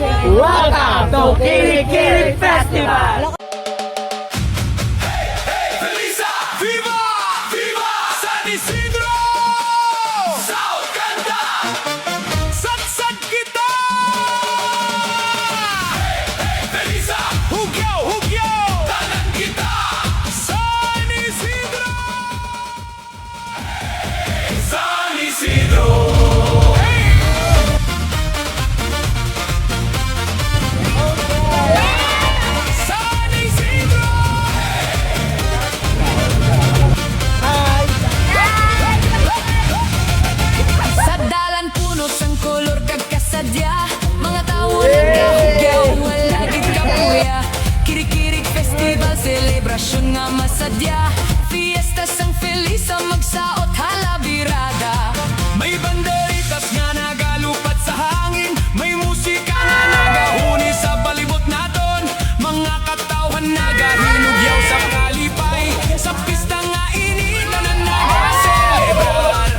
Welcome to Kirik Kirik Festival! Viva! Viva! San Isidro! Sao Ganda! Satsat kita! Felisa! Hugyaw! Hugyaw! Tanan kita! San Isidro! San Isidro! San Isidro! Sa dalan puno sang kolor kag kasadya, mga tao nagkahugyaw, wala gid kapuya. Kirik-kirik festival, selebrasyon nga masadya. Fiesta sang Felisa, magsaot halabirada. May banderitas nga nagalupat sa hangin, may musika nga nagahuni sa palibot naton. Mga katawhan nagahinugyaw sa kalipay, sa pista nga initan na nagaselebrar.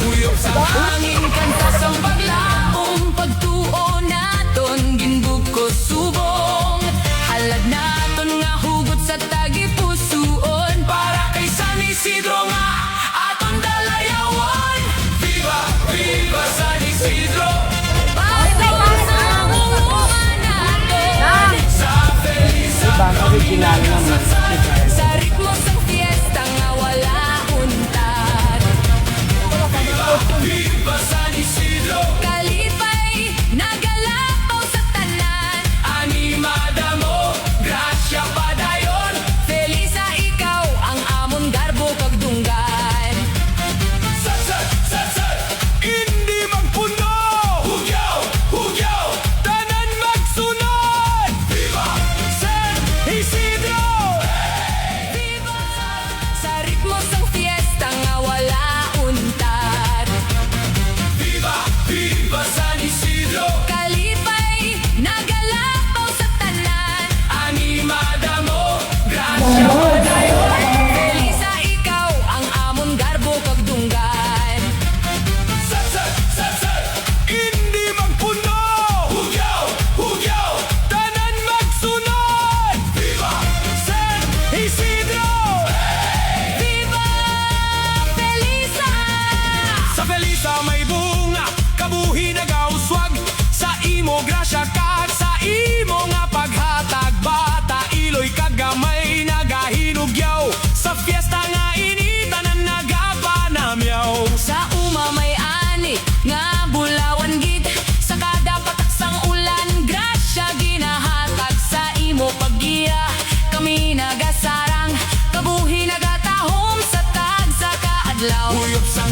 Kuyog sa Hangin kanta sang paglaong, pagtuo naton ginbuko subong. Halad naton nga hugot sa tagipusoon, para kay San Isidro nga aton dalayawan. Viva! Viva San Isidro! pagtuo sa ulungan naton. Sa Felisa! Original naman. Sa ritmo sang fiesta nga wala untad. Viva San Isidro! Kalipay, nagalapaw sa tanan. Animada mo, grasya pa dayon. Felisa, ikaw ang amon garbo kag dunggan. Satsat, satsat, hindi magpuno. Hugyaw, hugyaw, tanan magsunod. Viva San Isidro! Viva! Sa ritmo sang fiesta nga wala untad. Viva, viva San Isidro! Kalipay, nagalapaw sa tanan. Animada mo, grasya pa dayon. Felisa, ikaw ang amon garbo kag dunggan. Satsat, satsat, hindi magpuno. Hugyaw, hugyaw, tanan magsunod. Viva San Isidro! Viva! Felisa! Sa Felisa may bunga, kabuhi nagauswag. Sa imo grasya kag sa imo nga paghatag. Bata iloy kagamay nagahinugyaw. Sa fiesta nga initan na nagapanamyaw. Sa uma may ani nga bulawan gid, sa kada patak sang ulan grasya ginahatag. Sa imo paggiya kami nagasarang, kabuhi nagatahom sa tag sa kaadlaw. Uyop sa